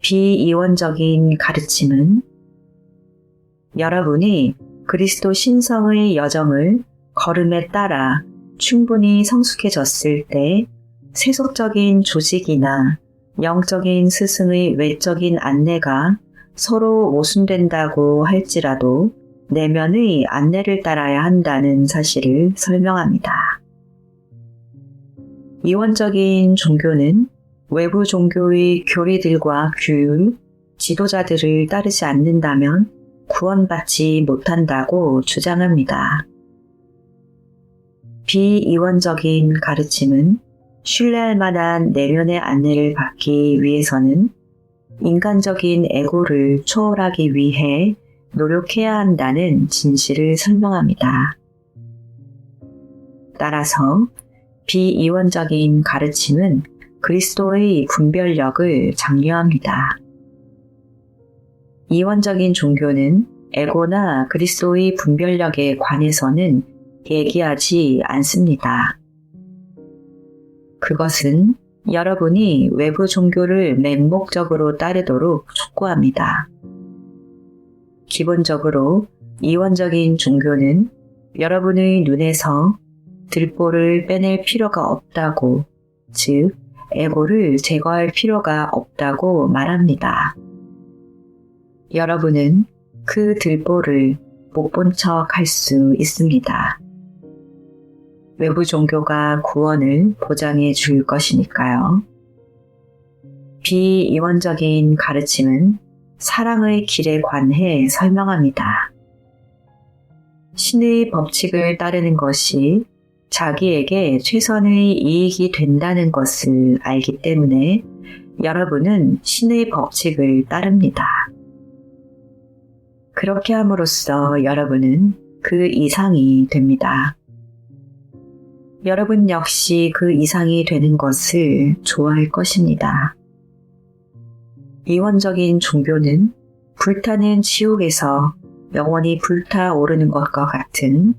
비이원적인 가르침은 여러분이 그리스도 신성의 여정을 걸음에 따라 충분히 성숙해졌을 때 세속적인 조직이나 영적인 스승의 외적인 안내가 서로 모순된다고 할지라도 내면의 안내를 따라야 한다는 사실을 설명합니다. 이원적인 종교는 외부 종교의 교리들과 규율, 지도자들을 따르지 않는다면 구원받지 못한다고 주장합니다. 비이원적인 가르침은 신뢰할 만한 내면의 안내를 받기 위해서는 인간적인 에고를 초월하기 위해 노력해야 한다는 진실을 설명합니다. 따라서 비이원적인 가르침은 그리스도의 분별력을 장려합니다. 이원적인 종교는 에고나 그리스도의 분별력에 관해서는 얘기하지 않습니다. 그것은 여러분이 외부 종교를 맹목적으로 따르도록 촉구합니다. 기본적으로 이원적인 종교는 여러분의 눈에서 들보를 빼낼 필요가 없다고, 즉 에고를 제거할 필요가 없다고 말합니다. 여러분은 그 들보를 못 본 척 할 수 있습니다. 외부 종교가 구원을 보장해 줄 것이니까요. 비이원적인 가르침은 사랑의 길에 관해 설명합니다. 신의 법칙을 따르는 것이 자기에게 최선의 이익이 된다는 것을 알기 때문에 여러분은 신의 법칙을 따릅니다. 그렇게 함으로써 여러분은 그 이상이 됩니다. 여러분 역시 그 이상이 되는 것을 좋아할 것입니다. 이원적인 종교는 불타는 지옥에서 영원히 불타오르는 것과 같은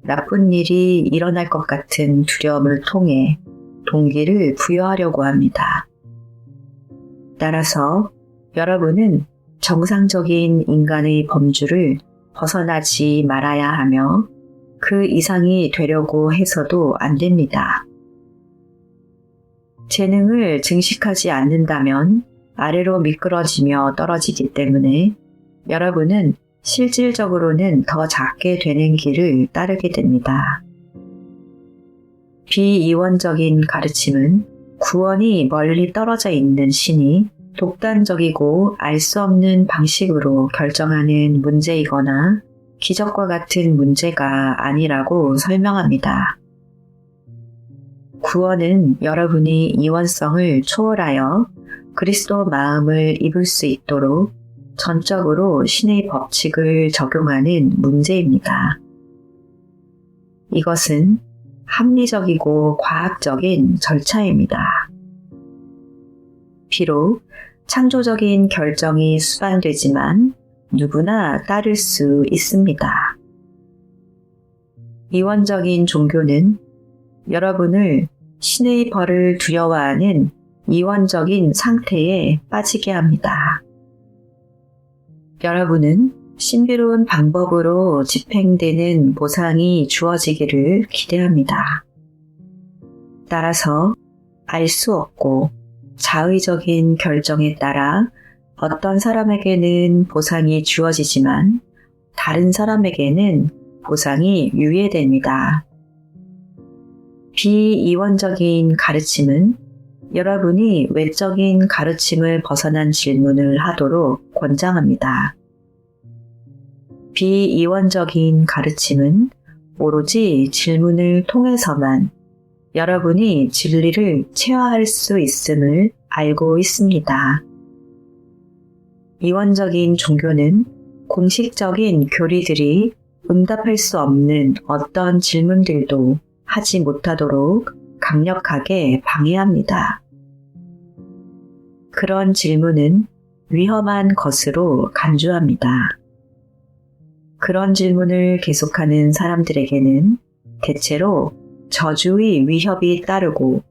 나쁜 일이 일어날 것 같은 두려움을 통해 동기를 부여하려고 합니다. 따라서 여러분은 정상적인 인간의 범주를 벗어나지 말아야 하며 그 이상이 되려고 해서도 안 됩니다. 재능을 증식하지 않는다면 아래로 미끄러지며 떨어지기 때문에 여러분은 실질적으로는 더 작게 되는 길을 따르게 됩니다. 비이원적인 가르침은 구원이 멀리 떨어져 있는 신이 독단적이고 알 수 없는 방식으로 결정하는 문제이거나 기적과 같은 문제가 아니라고 설명합니다. 구원은 여러분이 이원성을 초월하여 그리스도 마음을 입을 수 있도록 전적으로 신의 법칙을 적용하는 문제입니다. 이것은 합리적이고 과학적인 절차입니다. 비록 창조적인 결정이 수반되지만 누구나 따를 수 있습니다. 이원적인 종교는 여러분을 신의 벌을 두려워하는 이원적인 상태에 빠지게 합니다. 여러분은 신비로운 방법으로 집행되는 보상이 주어지기를 기대합니다. 따라서 알 수 없고 자의적인 결정에 따라 어떤 사람에게는 보상이 주어지지만 다른 사람에게는 보상이 유예됩니다. 비이원적인 가르침은 여러분이 외적인 가르침을 벗어난 질문을 하도록 권장합니다. 비이원적인 가르침은 오로지 질문을 통해서만 여러분이 진리를 체화할 수 있음을 알고 있습니다. 이원적인 종교는 공식적인 교리들이 응답할 수 없는 어떤 질문들도 하지 못하도록 강력하게 방해합니다. 그런 질문은 위험한 것으로 간주합니다. 그런 질문을 계속하는 사람들에게는 대체로 저주의 위협이 따르고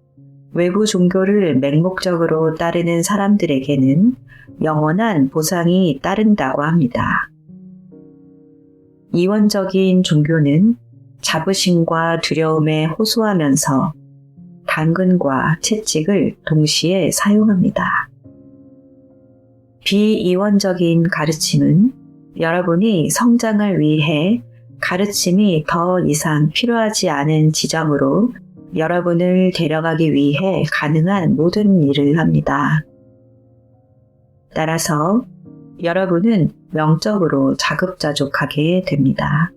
외부 종교를 맹목적으로 따르는 사람들에게는 영원한 보상이 따른다고 합니다. 이원적인 종교는 자부심과 두려움에 호소하면서 당근과 채찍을 동시에 사용합니다. 비이원적인 가르침은 여러분이 성장을 위해 가르침이 더 이상 필요하지 않은 지점으로 여러분을 데려가기 위해 가능한 모든 일을 합니다. 따라서 여러분은 영적으로 자급자족하게 됩니다.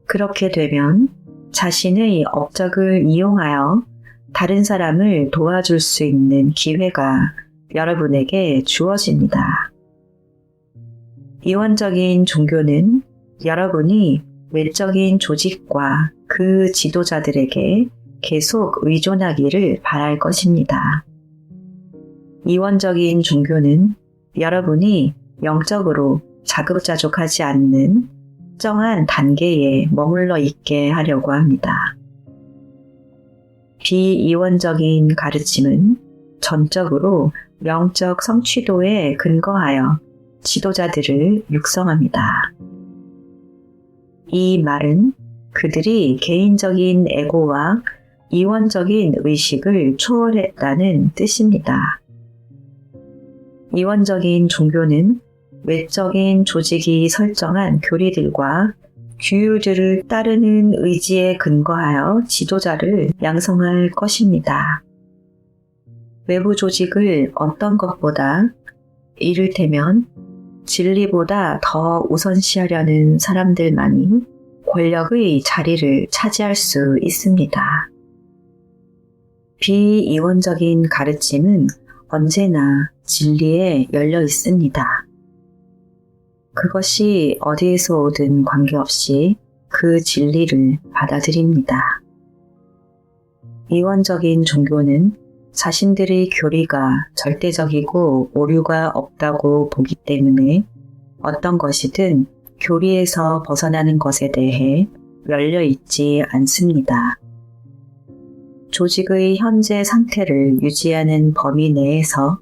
그렇게 되면 자신의 업적을 이용하여 다른 사람을 도와줄 수 있는 기회가 여러분에게 주어집니다. 이원적인 종교는 여러분이 외적인 조직과 그 지도자들에게 계속 의존하기를 바랄 것입니다. 이원적인 종교는 여러분이 영적으로 자급자족하지 않는 특정한 단계에 머물러 있게 하려고 합니다. 비이원적인 가르침은 전적으로 영적 성취도에 근거하여 지도자들을 육성합니다. 이 말은 그들이 개인적인 에고와 이원적인 의식을 초월했다는 뜻입니다. 이원적인 종교는 외적인 조직이 설정한 교리들과 규율들을 따르는 의지에 근거하여 지도자를 양성할 것입니다. 외부 조직을 어떤 것보다 이를테면 진리보다 더 우선시하려는 사람들만이 권력의 자리를 차지할 수 있습니다. 비이원적인 가르침은 언제나 진리에 열려 있습니다. 그것이 어디에서 오든 관계없이 그 진리를 받아들입니다. 이원적인 종교는 자신들의 교리가 절대적이고 오류가 없다고 보기 때문에 어떤 것이든 교리에서 벗어나는 것에 대해 열려 있지 않습니다. 조직의 현재 상태를 유지하는 범위 내에서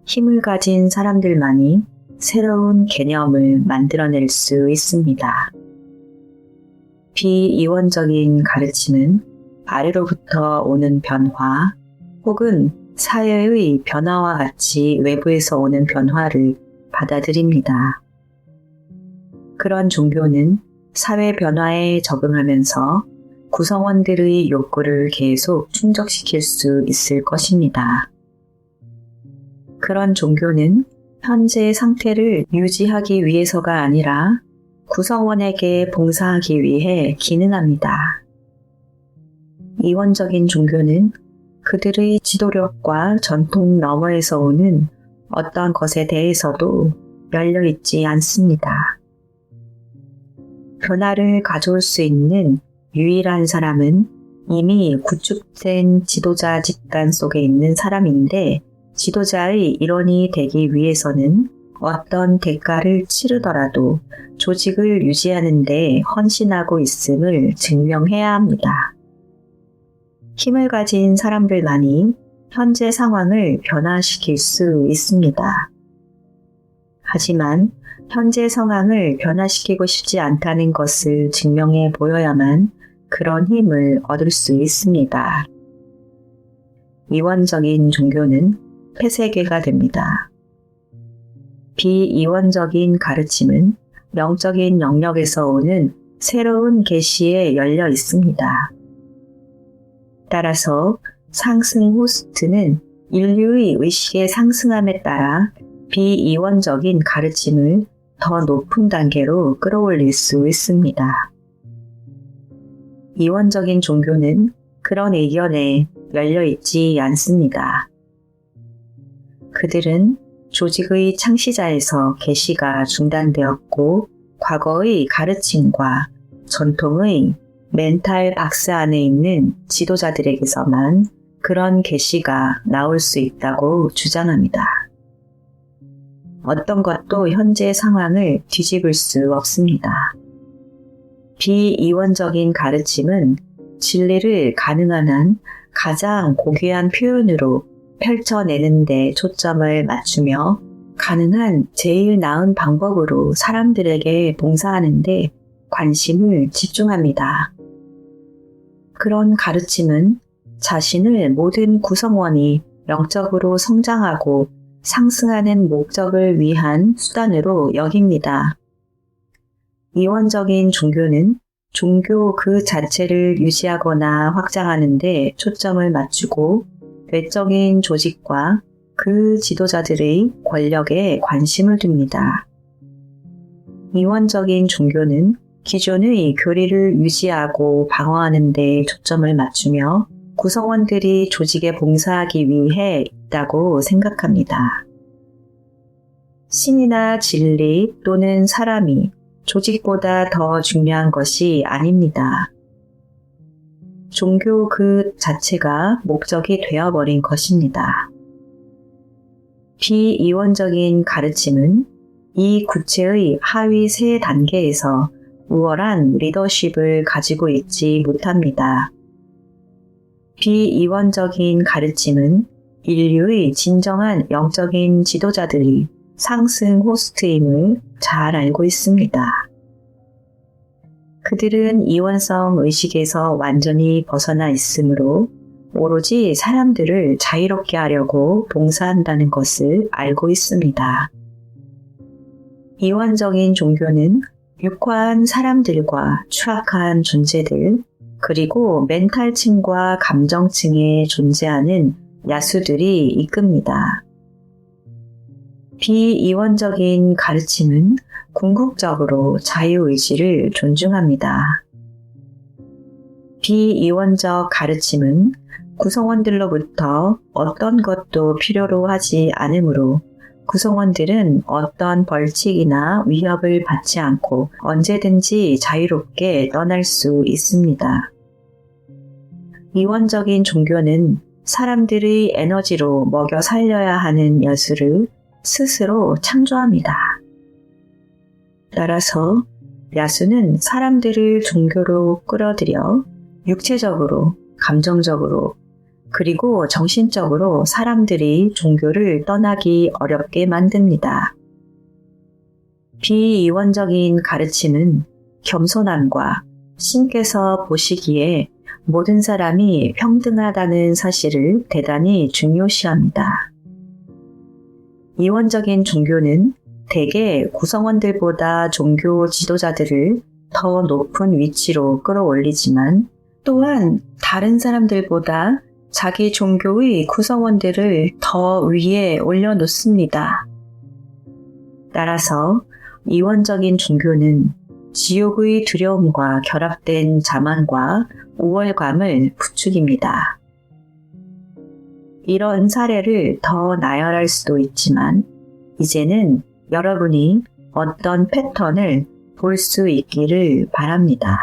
힘을 가진 사람들만이 새로운 개념을 만들어낼 수 있습니다. 비이원적인 가르침은 아래로부터 오는 변화 혹은 사회의 변화와 같이 외부에서 오는 변화를 받아들입니다. 그런 종교는 사회 변화에 적응하면서 구성원들의 욕구를 계속 충족시킬 수 있을 것입니다. 그런 종교는 현재 상태를 유지하기 위해서가 아니라 구성원에게 봉사하기 위해 기능합니다. 이원적인 종교는 그들의 지도력과 전통 너머에서 오는 어떤 것에 대해서도 열려있지 않습니다. 변화를 가져올 수 있는 유일한 사람은 이미 구축된 지도자 집단 속에 있는 사람인데 지도자의 일원이 되기 위해서는 어떤 대가를 치르더라도 조직을 유지하는 데 헌신하고 있음을 증명해야 합니다. 힘을 가진 사람들만이 현재 상황을 변화시킬 수 있습니다. 하지만 현재 상황을 변화시키고 싶지 않다는 것을 증명해 보여야만 그런 힘을 얻을 수 있습니다. 이원적인 종교는 폐쇄계가 됩니다. 비이원적인 가르침은 영적인 영역에서 오는 새로운 계시에 열려 있습니다. 따라서 상승 호스트는 인류의 의식의 상승함에 따라 비이원적인 가르침을 더 높은 단계로 끌어올릴 수 있습니다. 이원적인 종교는 그런 의견에 열려 있지 않습니다. 그들은 조직의 창시자에서 계시가 중단되었고 과거의 가르침과 전통의 멘탈 박스 안에 있는 지도자들에게서만 그런 계시가 나올 수 있다고 주장합니다. 어떤 것도 현재 상황을 뒤집을 수 없습니다. 비이원적인 가르침은 진리를 가능한 한 가장 고귀한 표현으로 펼쳐내는 데 초점을 맞추며 가능한 제일 나은 방법으로 사람들에게 봉사하는 데 관심을 집중합니다. 그런 가르침은 자신을 모든 구성원이 영적으로 성장하고 상승하는 목적을 위한 수단으로 여깁니다. 이원적인 종교는 종교 그 자체를 유지하거나 확장하는 데 초점을 맞추고 외적인 조직과 그 지도자들의 권력에 관심을 둡니다. 이원적인 종교는 기존의 교리를 유지하고 방어하는 데 초점을 맞추며 구성원들이 조직에 봉사하기 위해 있다고 생각합니다. 신이나 진리 또는 사람이 조직보다 더 중요한 것이 아닙니다. 종교 그 자체가 목적이 되어버린 것입니다. 비이원적인 가르침은 이 구체의 하위 세 단계에서 우월한 리더십을 가지고 있지 못합니다. 비이원적인 가르침은 인류의 진정한 영적인 지도자들이 상승 호스트임을 잘 알고 있습니다. 그들은 이원성 의식에서 완전히 벗어나 있으므로 오로지 사람들을 자유롭게 하려고 봉사한다는 것을 알고 있습니다. 이원적인 종교는 육화한 사람들과 추락한 존재들, 그리고 멘탈층과 감정층에 존재하는 야수들이 이끕니다. 비이원적인 가르침은 궁극적으로 자유의지를 존중합니다. 비이원적 가르침은 구성원들로부터 어떤 것도 필요로 하지 않으므로 구성원들은 어떤 벌칙이나 위협을 받지 않고 언제든지 자유롭게 떠날 수 있습니다. 이원적인 종교는 사람들의 에너지로 먹여 살려야 하는 야수를 스스로 창조합니다. 따라서 야수는 사람들을 종교로 끌어들여 육체적으로, 감정적으로, 그리고 정신적으로 사람들이 종교를 떠나기 어렵게 만듭니다. 비이원적인 가르침은 겸손함과 신께서 보시기에 모든 사람이 평등하다는 사실을 대단히 중요시합니다. 이원적인 종교는 대개 구성원들보다 종교 지도자들을 더 높은 위치로 끌어올리지만 또한 다른 사람들보다 자기 종교의 구성원들을 더 위에 올려놓습니다. 따라서 이원적인 종교는 지옥의 두려움과 결합된 자만과 우월감을 부추깁니다. 이런 사례를 더 나열할 수도 있지만 이제는 여러분이 어떤 패턴을 볼 수 있기를 바랍니다.